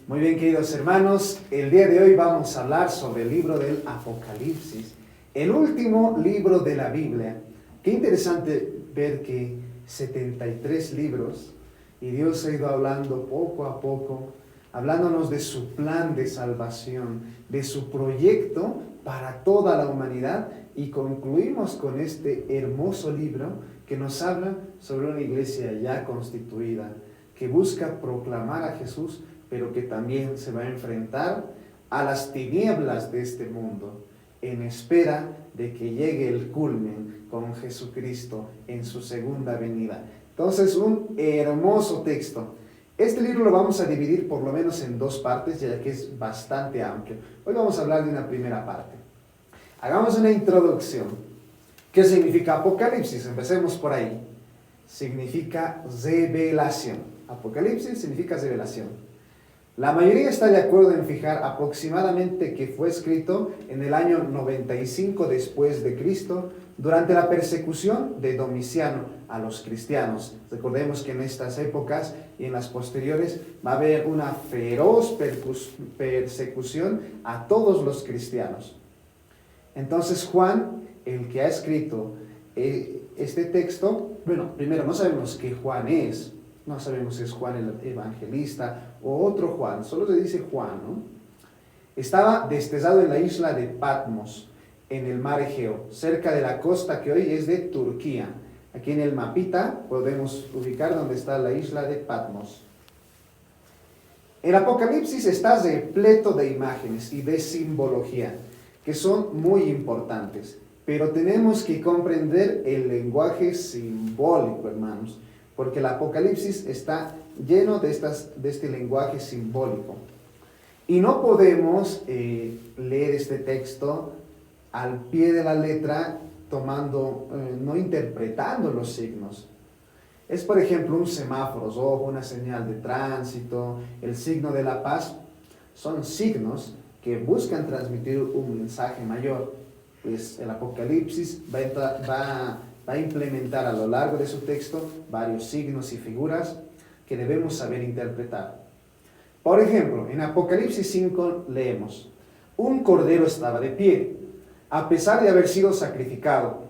Muy bien, queridos hermanos, el día de hoy vamos a hablar sobre el libro del Apocalipsis, el último libro de la Biblia. Qué interesante ver que 73 libros y Dios ha ido hablando poco a poco, hablándonos de su plan de salvación, de su proyecto para toda la humanidad, y concluimos con este hermoso libro que nos habla sobre una iglesia ya constituida, que busca proclamar a Jesús, pero que también se va a enfrentar a las tinieblas de este mundo, en espera de que llegue el culmen con Jesucristo en su segunda venida. Entonces, un hermoso texto. Este libro lo vamos a dividir por lo menos en dos partes, ya que es bastante amplio. Hoy vamos a hablar de una primera parte. Hagamos una introducción. ¿Qué significa Apocalipsis? Empecemos por ahí. Significa revelación. Apocalipsis significa revelación. La mayoría está de acuerdo en fijar aproximadamente que fue escrito en el año 95 después de Cristo, durante la persecución de Domiciano a los cristianos. Recordemos que en estas épocas y en las posteriores va a haber una feroz persecución a todos los cristianos. Entonces Juan, el que ha escrito este texto, bueno, primero no sabemos qué Juan es. No sabemos si es Juan el Evangelista o otro Juan, solo se dice Juan, ¿no? Estaba desterrado en la isla de Patmos, en el mar Egeo, cerca de la costa que hoy es de Turquía. Aquí en el mapita podemos ubicar dónde está la isla de Patmos. El Apocalipsis está repleto de imágenes y de simbología, que son muy importantes, pero tenemos que comprender el lenguaje simbólico, hermanos, porque el Apocalipsis está lleno de este lenguaje simbólico. Y no podemos leer este texto al pie de la letra, no interpretando los signos. Es, por ejemplo, un semáforo rojo, una señal de tránsito, el signo de la paz. Son signos que buscan transmitir un mensaje mayor. Pues el Apocalipsis va a implementar a lo largo de su texto varios signos y figuras que debemos saber interpretar. Por ejemplo, en Apocalipsis 5 leemos: un cordero estaba de pie, a pesar de haber sido sacrificado.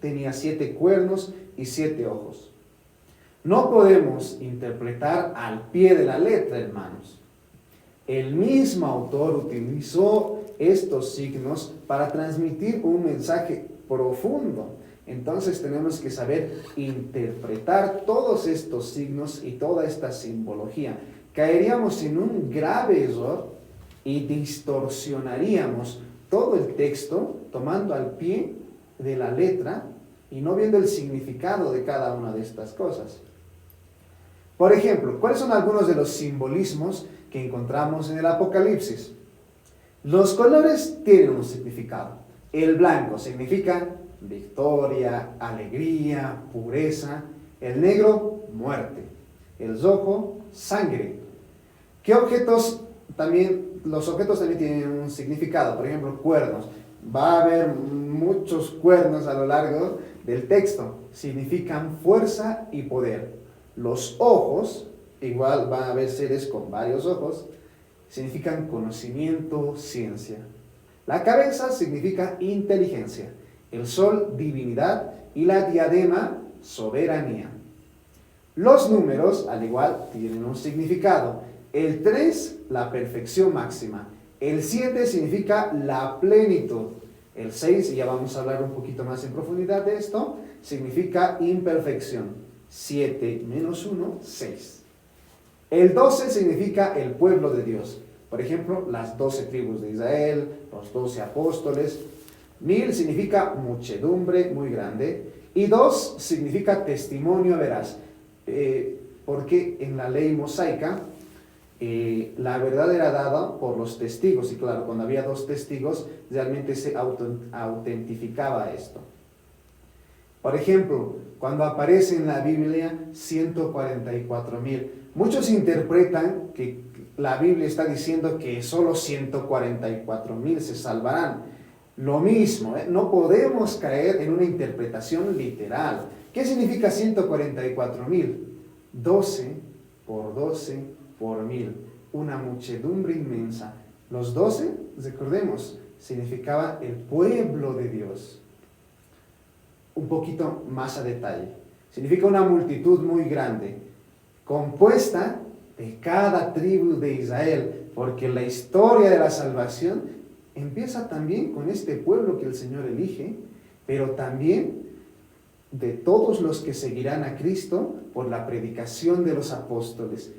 Tenía 7 cuernos y 7 ojos. No podemos interpretar al pie de la letra, hermanos. El mismo autor utilizó estos signos para transmitir un mensaje profundo. Entonces tenemos que saber interpretar todos estos signos y toda esta simbología. Caeríamos en un grave error y distorsionaríamos todo el texto tomando al pie de la letra y no viendo el significado de cada una de estas cosas. Por ejemplo, ¿cuáles son algunos de los simbolismos que encontramos en el Apocalipsis? Los colores tienen un significado. El blanco significa victoria, alegría, pureza. El negro, muerte. El rojo, sangre. ¿Qué objetos también? Los objetos también tienen un significado. Por ejemplo, cuernos. Va a haber muchos cuernos a lo largo del texto. Significan fuerza y poder. Los ojos, igual van a haber seres con varios ojos, significan conocimiento, ciencia. La cabeza significa inteligencia. El sol, divinidad, y la diadema, soberanía. Los números, al igual, tienen un significado. El 3, la perfección máxima. El 7 significa la plenitud. El 6, y ya vamos a hablar un poquito más en profundidad de esto, significa imperfección. 7 menos 1, 6. El 12 significa el pueblo de Dios. Por ejemplo, las 12 tribus de Israel, los 12 apóstoles. 1000 significa muchedumbre muy grande. Y 2 significa testimonio veraz. Porque en la ley mosaica la verdad era dada por los testigos. Y claro, cuando había 2 testigos, realmente se autentificaba esto. Por ejemplo, cuando aparece en la Biblia 144,000. Muchos interpretan que la Biblia está diciendo que solo 144,000 se salvarán. Lo mismo, no podemos caer en una interpretación literal. ¿Qué significa 144,000? 12 por 12 por 1000. una muchedumbre inmensa. Los 12, recordemos, significaba el pueblo de Dios. Un poquito más a detalle. Significa una multitud muy grande, compuesta de cada tribu de Israel, porque la historia de la salvación empieza también con este pueblo que el Señor elige, pero también de todos los que seguirán a Cristo por la predicación de los apóstoles.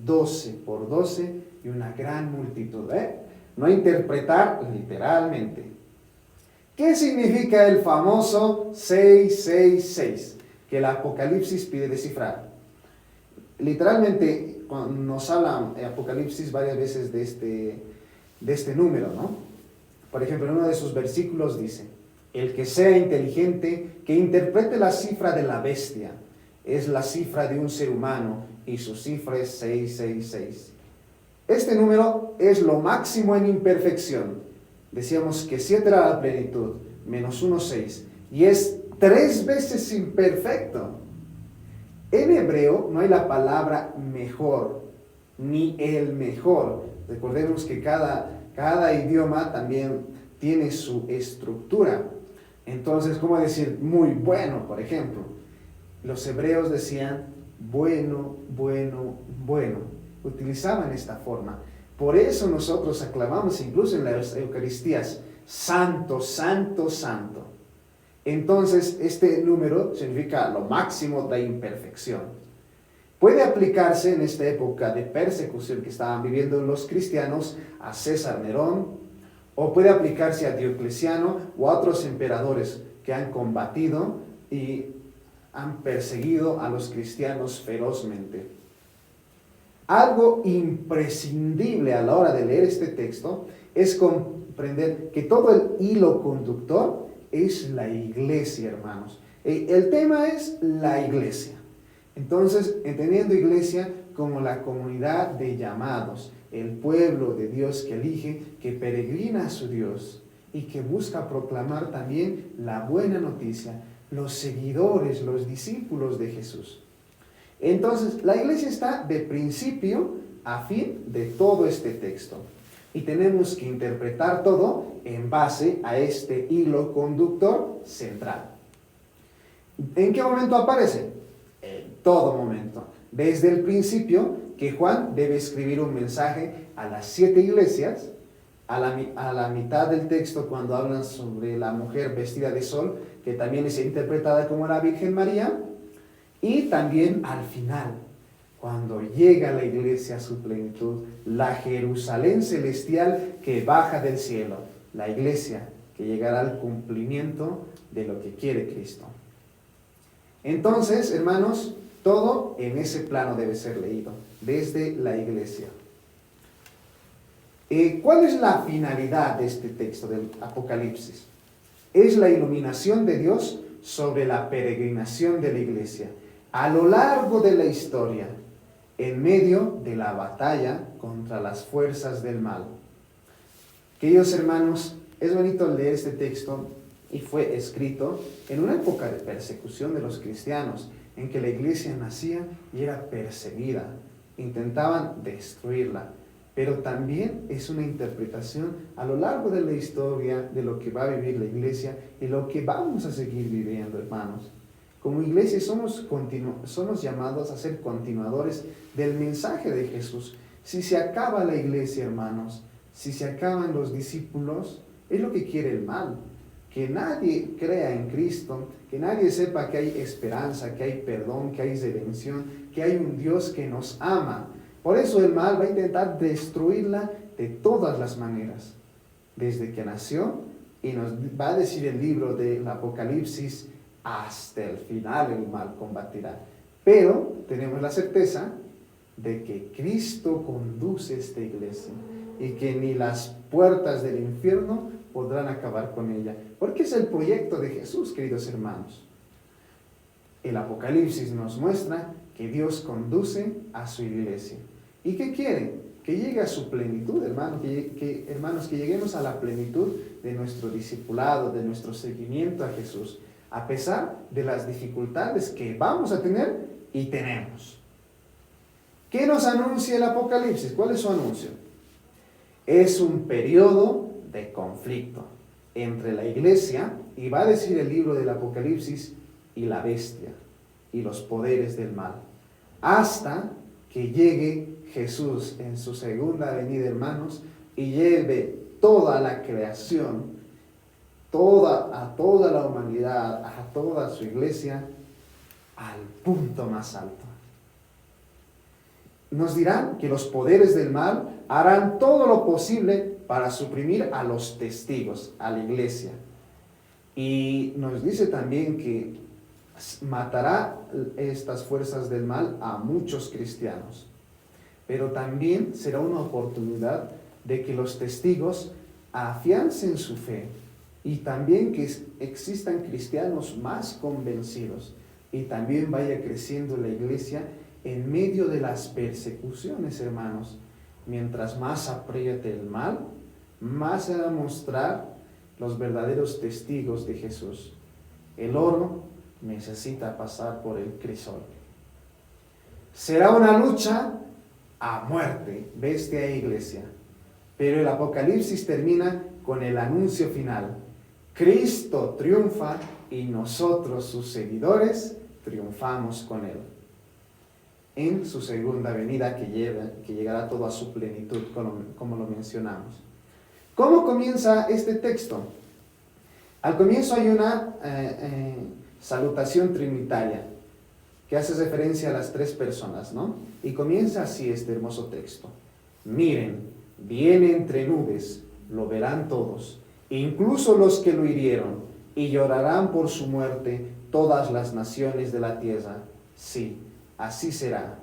12 por 12 y una gran multitud. No interpretar literalmente. ¿Qué significa el famoso 666 que el Apocalipsis pide descifrar? Literalmente, cuando nos habla Apocalipsis varias veces de este número, ¿no? Por ejemplo, en uno de sus versículos dice: el que sea inteligente, que interprete la cifra de la bestia. Es la cifra de un ser humano y su cifra es 666. Este número es lo máximo en imperfección. Decíamos que 7 era la plenitud, menos 1, 6. Y es 3 veces imperfecto. En hebreo no hay la palabra mejor, ni el mejor. Recordemos que cada idioma también tiene su estructura. Entonces, ¿cómo decir muy bueno, por ejemplo? Los hebreos decían bueno, bueno, bueno. Utilizaban esta forma. Por eso nosotros aclamamos incluso en las Eucaristías: santo, santo, santo. Entonces, este número significa lo máximo de imperfección. Puede aplicarse en esta época de persecución que estaban viviendo los cristianos a César Nerón, o puede aplicarse a Diocleciano o a otros emperadores que han combatido y han perseguido a los cristianos ferozmente. Algo imprescindible a la hora de leer este texto es comprender que todo el hilo conductor es la iglesia, hermanos. El tema es la iglesia. Entonces, entendiendo iglesia como la comunidad de llamados, el pueblo de Dios que elige, que peregrina a su Dios y que busca proclamar también la buena noticia, los seguidores, los discípulos de Jesús. Entonces, la iglesia está de principio a fin de todo este texto. Y tenemos que interpretar todo en base a este hilo conductor central. ¿En qué momento aparece? En todo momento. Desde el principio, que Juan debe escribir un mensaje a las 7 iglesias, a la mitad del texto cuando hablan sobre la mujer vestida de sol, que también es interpretada como la Virgen María, y también al final, cuando llega la iglesia a su plenitud, la Jerusalén celestial que baja del cielo, la iglesia que llegará al cumplimiento de lo que quiere Cristo. Entonces, hermanos, todo en ese plano debe ser leído, desde la iglesia. ¿Cuál es la finalidad de este texto del Apocalipsis? Es la iluminación de Dios sobre la peregrinación de la iglesia a lo largo de la historia, en medio de la batalla contra las fuerzas del mal. Queridos hermanos, es bonito leer este texto y fue escrito en una época de persecución de los cristianos, en que la iglesia nacía y era perseguida, intentaban destruirla, pero también es una interpretación a lo largo de la historia de lo que va a vivir la iglesia y lo que vamos a seguir viviendo, hermanos. Como iglesia somos llamados a ser continuadores del mensaje de Jesús. Si se acaba la iglesia, hermanos, si se acaban los discípulos, es lo que quiere el mal. Que nadie crea en Cristo, que nadie sepa que hay esperanza, que hay perdón, que hay redención, que hay un Dios que nos ama. Por eso el mal va a intentar destruirla de todas las maneras. Desde que nació, y nos va a decir el libro del Apocalipsis, hasta el final el mal combatirá. Pero tenemos la certeza de que Cristo conduce esta iglesia y que ni las puertas del infierno podrán acabar con ella, porque es el proyecto de Jesús, queridos hermanos. El Apocalipsis nos muestra que Dios conduce a su iglesia. ¿Y qué quiere? Que llegue a su plenitud, hermanos, hermanos, que lleguemos a la plenitud de nuestro discipulado, de nuestro seguimiento a Jesús, a pesar de las dificultades que vamos a tener y tenemos. ¿Qué nos anuncia el Apocalipsis? ¿Cuál es su anuncio? Es un periodo de conflicto entre la iglesia, y va a decir el libro del Apocalipsis, y la bestia, y los poderes del mal, hasta que llegue Jesús en su segunda venida, hermanos, y lleve toda la creación, a toda la humanidad, a toda su iglesia, al punto más alto. Nos dirán que los poderes del mal harán todo lo posible para suprimir a los testigos, a la iglesia. Y nos dice también que matará estas fuerzas del mal a muchos cristianos. Pero también será una oportunidad de que los testigos afiancen su fe, y también que existan cristianos más convencidos, y también vaya creciendo la iglesia en medio de las persecuciones, hermanos. Mientras más apriete el mal, más se va a mostrar los verdaderos testigos de Jesús. El oro necesita pasar por el crisol. Será una lucha a muerte, bestia e iglesia. Pero el Apocalipsis termina con el anuncio final. Cristo triunfa y nosotros, sus seguidores, triunfamos con él en su segunda venida, que llegará todo a su plenitud, como lo mencionamos. ¿Cómo comienza este texto? Al comienzo hay una salutación trinitaria que hace referencia a las tres personas, ¿no? Y comienza así este hermoso texto. Miren, viene entre nubes, lo verán todos, incluso los que lo hirieron, y llorarán por su muerte todas las naciones de la tierra. Sí, así será.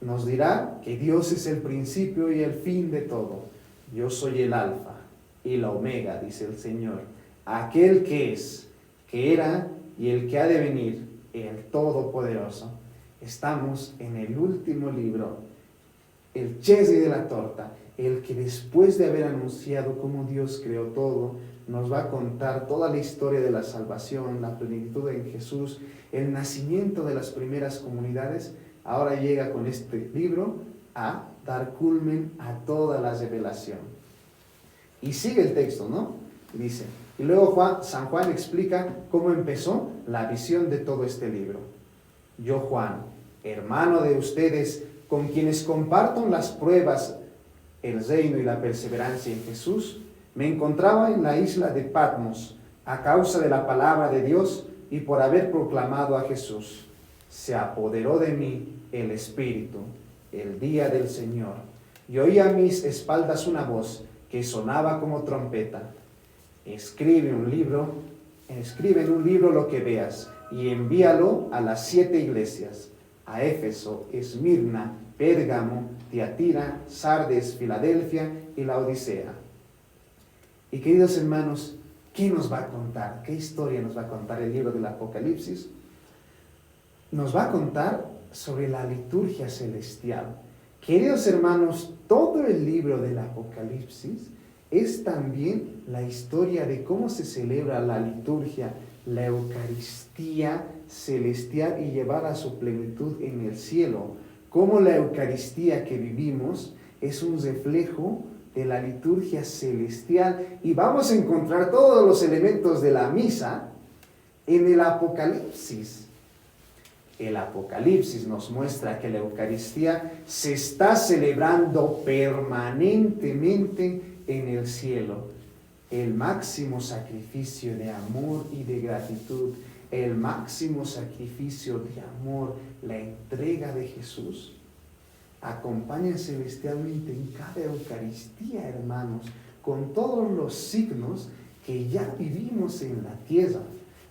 Nos dirá que Dios es el principio y el fin de todo. Yo soy el alfa y la omega, dice el Señor, aquel que es, que era y el que ha de venir, el Todopoderoso. Estamos en el último libro, el cherry de la torta, el que después de haber anunciado cómo Dios creó todo, nos va a contar toda la historia de la salvación, la plenitud en Jesús, el nacimiento de las primeras comunidades. Ahora llega con este libro a dar culmen a toda la revelación. Y sigue el texto, ¿no? Dice, y luego San Juan explica cómo empezó la visión de todo este libro. Yo, Juan, hermano de ustedes, con quienes comparto las pruebas, el reino y la perseverancia en Jesús, me encontraba en la isla de Patmos a causa de la palabra de Dios y por haber proclamado a Jesús. Se apoderó de mí el Espíritu el día del Señor, y oí a mis espaldas una voz que sonaba como trompeta. Escribe en un libro lo que veas y envíalo a las 7 iglesias: a Éfeso, Esmirna, Pérgamo, Tiatira, Sardes, Filadelfia y la Odisea. Y queridos hermanos, ¿qué nos va a contar? ¿Qué historia nos va a contar el libro del Apocalipsis? Nos va a contar sobre la liturgia celestial. Queridos hermanos, todo el libro del Apocalipsis es también la historia de cómo se celebra la liturgia, la Eucaristía celestial y llevada a su plenitud en el cielo. Cómo la Eucaristía que vivimos es un reflejo de la liturgia celestial, y vamos a encontrar todos los elementos de la misa en el Apocalipsis. El Apocalipsis nos muestra que la Eucaristía se está celebrando permanentemente en el cielo. El máximo sacrificio de amor y de gratitud, el máximo sacrificio de amor, la entrega de Jesús, acompaña celestialmente en cada Eucaristía, hermanos, con todos los signos que ya vivimos en la tierra.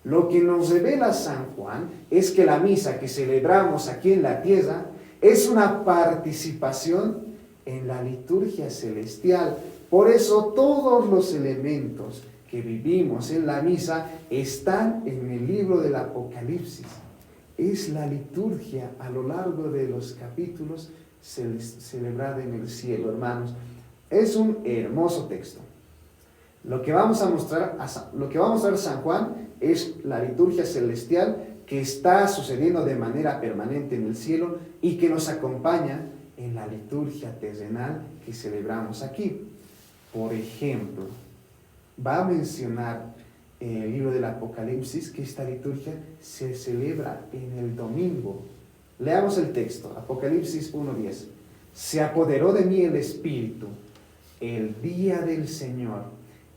Lo que nos revela San Juan es que la misa que celebramos aquí en la tierra es una participación en la liturgia celestial. Por eso todos los elementos que vivimos en la misa están en el libro del Apocalipsis. Es la liturgia a lo largo de los capítulos celebrada en el cielo, hermanos. Es un hermoso texto. Lo que vamos a mostrar San Juan es la liturgia celestial que está sucediendo de manera permanente en el cielo y que nos acompaña en la liturgia terrenal que celebramos aquí. Por ejemplo, va a mencionar el libro del Apocalipsis que esta liturgia se celebra en el domingo. Leamos el texto, Apocalipsis 1:10. Se apoderó de mí el Espíritu, el día del Señor.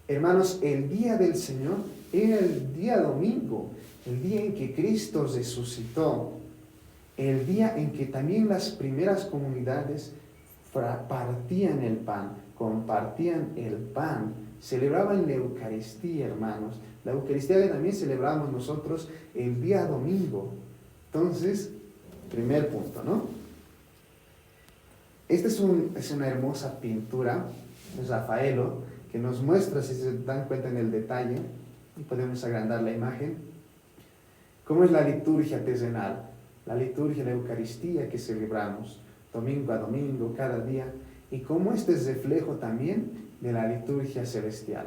Hermanos, el día del Señor era el día domingo, el día en que Cristo resucitó, el día en que también las primeras comunidades partían el pan, compartían el pan, celebraban la Eucaristía, hermanos. La Eucaristía que también celebramos nosotros el día domingo. Entonces, primer punto, ¿no? Esta es una hermosa pintura de Rafaelo que nos muestra, si se dan cuenta en el detalle, y podemos agrandar la imagen, cómo es la liturgia terrenal, la liturgia de la Eucaristía que celebramos domingo a domingo, cada día, y cómo este es reflejo también de la liturgia celestial.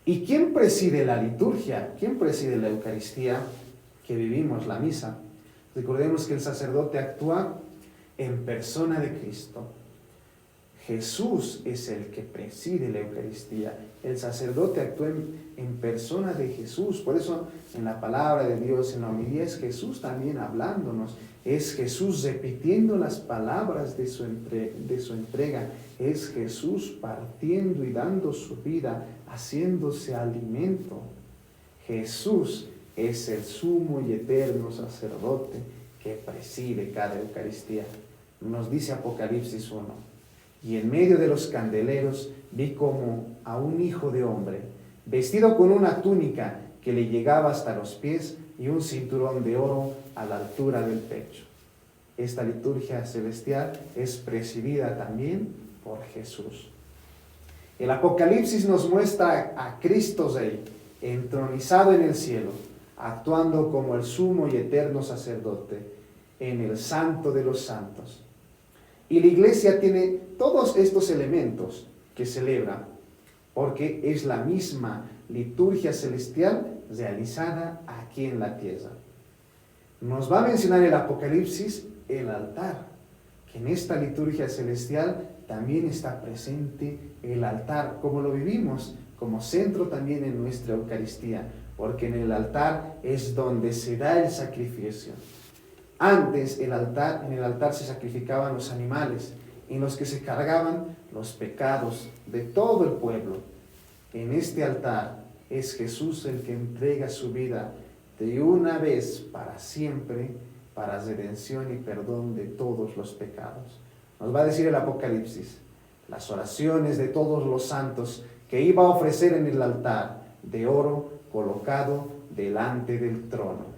¿Y quién preside la liturgia? ¿Quién preside la Eucaristía que vivimos, la misa? Recordemos que el sacerdote actúa en persona de Cristo. Jesús es el que preside la Eucaristía. El sacerdote actúa en persona de Jesús. Por eso en la palabra de Dios, en la homilía, es Jesús también hablándonos. Es Jesús repitiendo las palabras de su entrega. Es Jesús partiendo y dando su vida, haciéndose alimento. Jesús es el sumo y eterno sacerdote que preside cada Eucaristía. Nos dice Apocalipsis 1. Y en medio de los candeleros vi como a un hijo de hombre, vestido con una túnica que le llegaba hasta los pies y un cinturón de oro a la altura del pecho. Esta liturgia celestial es presidida también por Jesús. El Apocalipsis nos muestra a Cristo Rey, entronizado en el cielo, actuando como el sumo y eterno sacerdote en el Santo de los Santos. Y la iglesia tiene todos estos elementos que celebra, porque es la misma liturgia celestial realizada aquí en la tierra. Nos va a mencionar el Apocalipsis el altar, que en esta liturgia celestial también está presente el altar, como lo vivimos, como centro también en nuestra Eucaristía, porque en el altar es donde se da el sacrificio. Antes en el altar se sacrificaban los animales, en los que se cargaban los pecados de todo el pueblo. En este altar es Jesús el que entrega su vida de una vez para siempre, para redención y perdón de todos los pecados. Nos va a decir el Apocalipsis, las oraciones de todos los santos que iba a ofrecer en el altar de oro colocado delante del trono.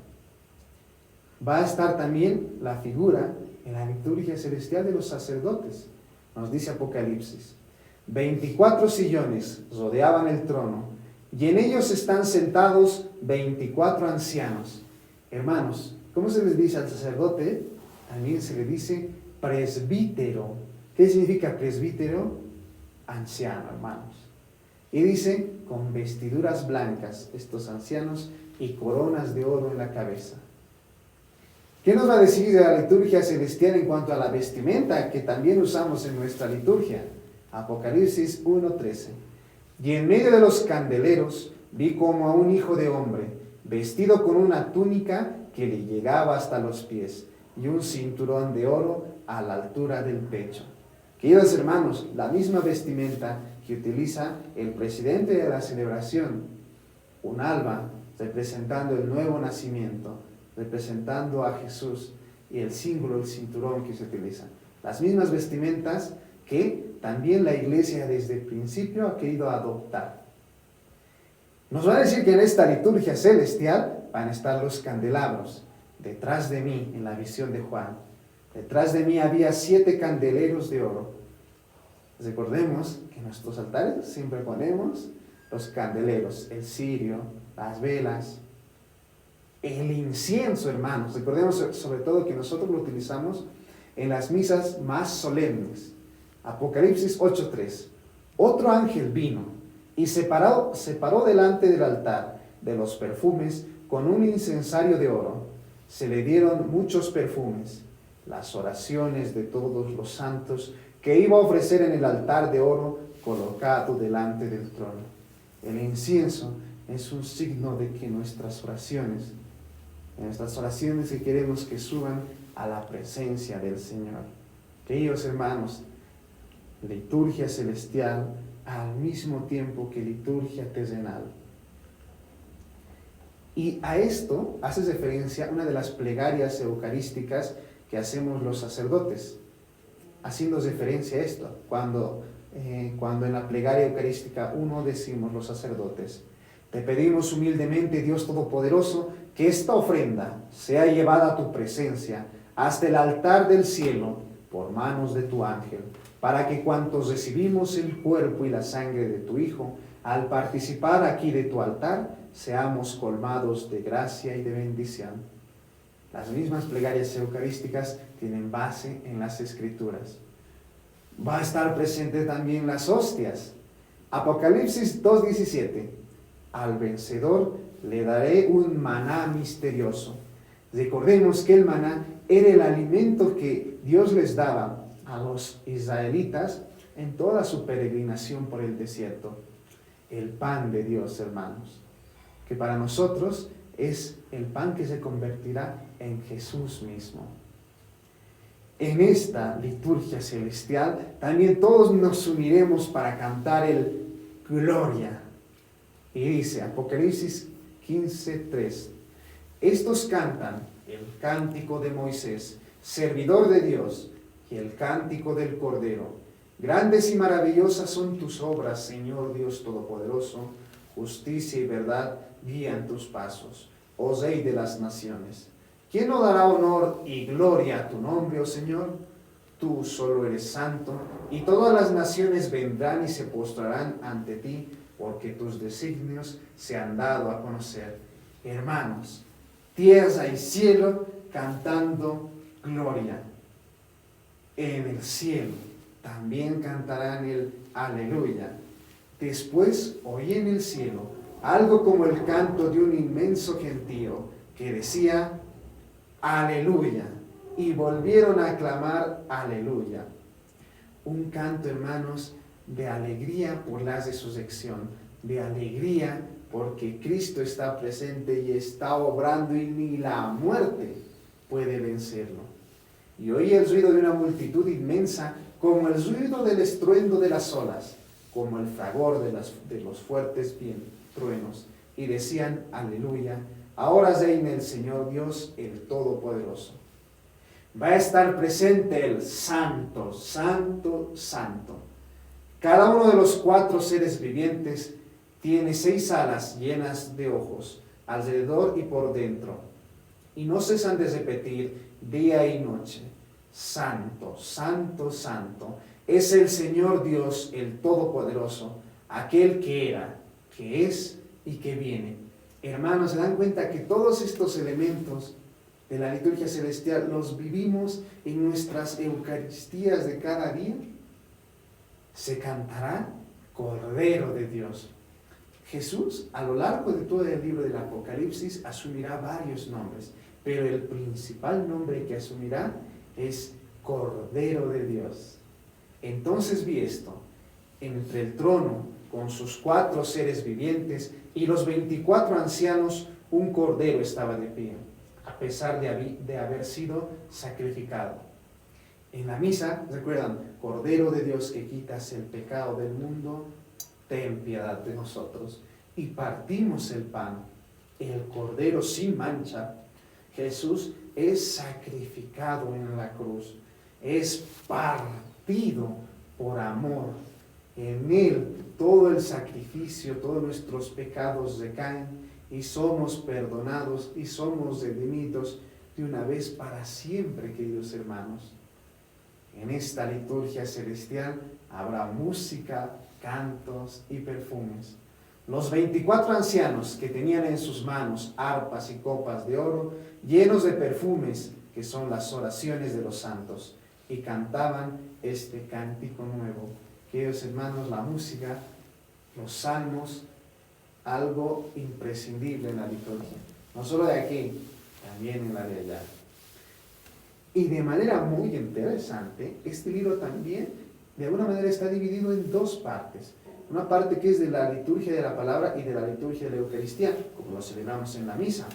Va a estar también la figura en la liturgia celestial de los sacerdotes. Nos dice Apocalipsis, 24 sillones rodeaban el trono y en ellos están sentados 24 ancianos. Hermanos, ¿cómo se les dice al sacerdote? También se le dice presbítero. ¿Qué significa presbítero? Anciano, hermanos. Y dice, con vestiduras blancas, estos ancianos, y coronas de oro en la cabeza. ¿Qué nos va a decir de la liturgia celestial en cuanto a la vestimenta que también usamos en nuestra liturgia? Apocalipsis 1:13. Y en medio de los candeleros vi como a un hijo de hombre, vestido con una túnica que le llegaba hasta los pies, y un cinturón de oro a la altura del pecho. Queridos hermanos, la misma vestimenta que utiliza el presidente de la celebración, un alba representando el nuevo nacimiento, representando a Jesús, y el símbolo, el cinturón que se utiliza. Las mismas vestimentas que también la iglesia desde el principio ha querido adoptar. Nos va a decir que en esta liturgia celestial van a estar los candelabros. Detrás de mí, en la visión de Juan, detrás de mí había 7 candeleros de oro. Recordemos que en nuestros altares siempre ponemos los candeleros, el cirio, las velas, el incienso, hermanos. Recordemos sobre todo que nosotros lo utilizamos en las misas más solemnes. Apocalipsis 8:3. Otro ángel vino y se paró delante del altar de los perfumes con un incensario de oro se le dieron muchos perfumes, las oraciones de todos los santos que iba a ofrecer en el altar de oro colocado delante del trono. El incienso es un signo de que nuestras oraciones que queremos que suban a la presencia del Señor. Queridos hermanos, liturgia celestial al mismo tiempo que liturgia terrenal. Y a esto hace referencia una de las plegarias eucarísticas que hacemos los sacerdotes, haciendo referencia a esto, cuando en la plegaria eucarística decimos los sacerdotes: te pedimos humildemente, Dios Todopoderoso, que esta ofrenda sea llevada a tu presencia hasta el altar del cielo por manos de tu ángel, para que cuantos recibimos el cuerpo y la sangre de tu Hijo, al participar aquí de tu altar, seamos colmados de gracia y de bendición. Las mismas plegarias eucarísticas tienen base en las Escrituras. Va a estar presente también las hostias. Apocalipsis 2:17. Al vencedor le daré un maná misterioso. Recordemos que el maná era el alimento que Dios les daba a los israelitas en toda su peregrinación por el desierto. El pan de Dios, hermanos, que para nosotros es el pan que se convertirá en Jesús mismo. En esta liturgia celestial también todos nos uniremos para cantar el Gloria. Y dice Apocalipsis 15:3: estos cantan el cántico de Moisés, servidor de Dios, y el cántico del Cordero. Grandes y maravillosas son tus obras, Señor Dios Todopoderoso. Justicia y verdad guían tus pasos, oh Rey de las naciones. ¿Quién no dará honor y gloria a tu nombre, oh Señor? Tú solo eres santo, y todas las naciones vendrán y se postrarán ante ti, porque tus designios se han dado a conocer. Hermanos, tierra y cielo cantando gloria. En el cielo también cantarán el aleluya. Después oí en el cielo algo como el canto de un inmenso gentío que decía: aleluya. Y volvieron a clamar aleluya. Un canto, hermanos, de alegría por la resurrección, de alegría porque Cristo está presente y está obrando, y ni la muerte puede vencerlo. Y oí el ruido de una multitud inmensa, como el ruido del estruendo de las olas, como el fragor de los fuertes truenos, y decían: aleluya, ahora reina el Señor Dios, el Todopoderoso. Va a estar presente el Santo, Santo, Santo. Cada uno de los 4 seres vivientes tiene 6 alas llenas de ojos, alrededor y por dentro, y no cesan de repetir día y noche: Santo, Santo, Santo, es el Señor Dios, el Todopoderoso, aquel que era, que es y que viene. Hermanos, ¿se dan cuenta que todos estos elementos de la liturgia celestial los vivimos en nuestras Eucaristías de cada día? Se cantará Cordero de Dios. Jesús, a lo largo de todo el libro del Apocalipsis, asumirá varios nombres, pero el principal nombre que asumirá es Cordero de Dios. Entonces vi esto: entre el trono con sus 4 seres vivientes y los 24 ancianos, un cordero estaba de pie, a pesar de haber sido sacrificado. En la misa, ¿recuerdan? Cordero de Dios que quitas el pecado del mundo, ten piedad de nosotros. Y partimos el pan, el cordero sin mancha. Jesús es sacrificado en la cruz, es partido por amor. En Él todo el sacrificio, todos nuestros pecados recaen y somos perdonados y somos redimidos de una vez para siempre, queridos hermanos. En esta liturgia celestial habrá música, cantos y perfumes. Los 24 ancianos que tenían en sus manos arpas y copas de oro llenos de perfumes, que son las oraciones de los santos, y cantaban este cántico nuevo. Queridos hermanos, la música, los salmos, algo imprescindible en la liturgia. no solo de aquí, también en la de allá. Y de manera muy interesante, este libro también, de alguna manera, está dividido en dos partes. Una parte que es de la liturgia de la palabra y de la liturgia de la Eucaristía, como lo celebramos en la misa.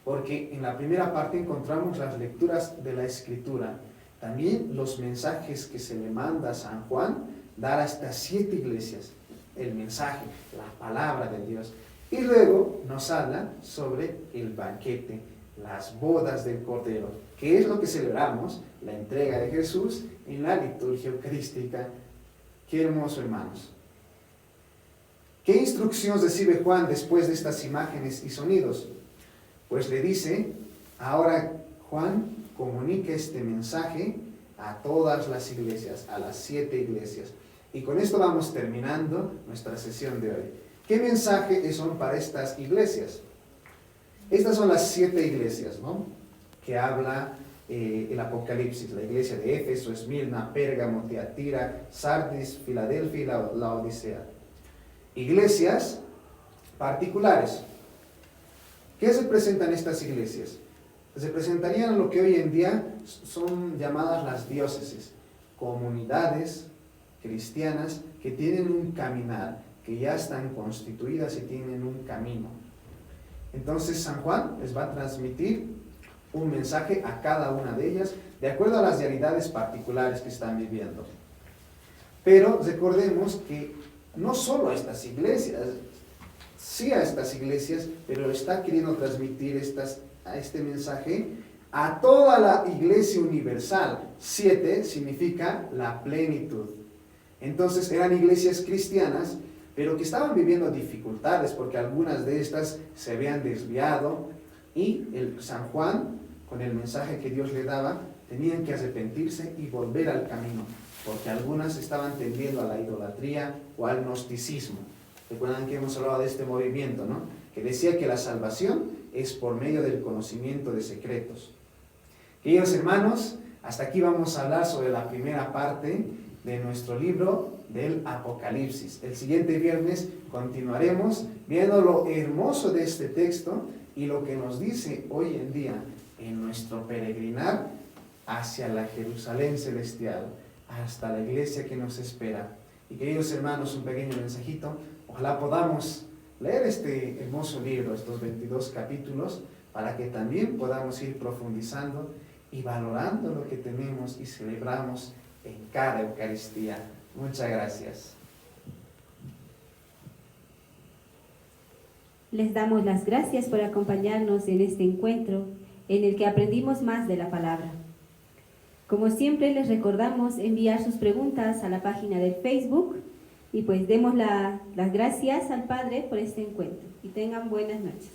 Porque en la primera parte encontramos las lecturas de la Escritura, también los mensajes que se le manda a San Juan dar a estas 7 iglesias, el mensaje, la palabra de Dios. Y luego nos habla sobre el banquete, las bodas del Cordero, que es lo que celebramos, la entrega de Jesús en la liturgia eucarística. Qué hermoso, hermanos. ¿Qué instrucción recibe Juan después de estas imágenes y sonidos? Pues le dice, ahora Juan comunica este mensaje a todas las iglesias, a las 7 iglesias. Y con esto vamos terminando nuestra sesión de hoy. ¿Qué mensaje son para estas iglesias? Estas son las 7 iglesias, ¿no?, que habla el Apocalipsis. La iglesia de Éfeso, Esmirna, Pérgamo, Tiatira, Sardis, Filadelfia y la Odisea. Iglesias particulares. ¿Qué representan estas iglesias? Representarían lo que hoy en día son llamadas las diócesis, comunidades cristianas que tienen un caminar, que ya están constituidas y tienen un camino. Entonces San Juan les va a transmitir un mensaje a cada una de ellas, de acuerdo a las realidades particulares que están viviendo. Pero recordemos que no solo a estas iglesias, sí a estas iglesias, pero está queriendo transmitir este mensaje a toda la iglesia universal. 7 significa la plenitud. Entonces eran iglesias cristianas, pero que estaban viviendo dificultades, porque algunas de estas se habían desviado, y San Juan, con el mensaje que Dios le daba, tenían que arrepentirse y volver al camino, porque algunas estaban tendiendo a la idolatría o al gnosticismo. Recuerdan que hemos hablado de este movimiento, ¿no?, que decía que la salvación es por medio del conocimiento de secretos. Queridos hermanos, hasta aquí vamos a hablar sobre la primera parte de nuestro libro del Apocalipsis. El siguiente viernes continuaremos viendo lo hermoso de este texto y lo que nos dice hoy en día en nuestro peregrinar hacia la Jerusalén celestial, hasta la iglesia que nos espera. Y queridos hermanos, un pequeño mensajito: ojalá podamos leer este hermoso libro, estos 22 capítulos, para que también podamos ir profundizando y valorando lo que tenemos y celebramos en cada Eucaristía. Muchas gracias. Les damos las gracias por acompañarnos en este encuentro en el que aprendimos más de la palabra. Como siempre, les recordamos enviar sus preguntas a la página del Facebook y pues demos las gracias al Padre por este encuentro y tengan buenas noches.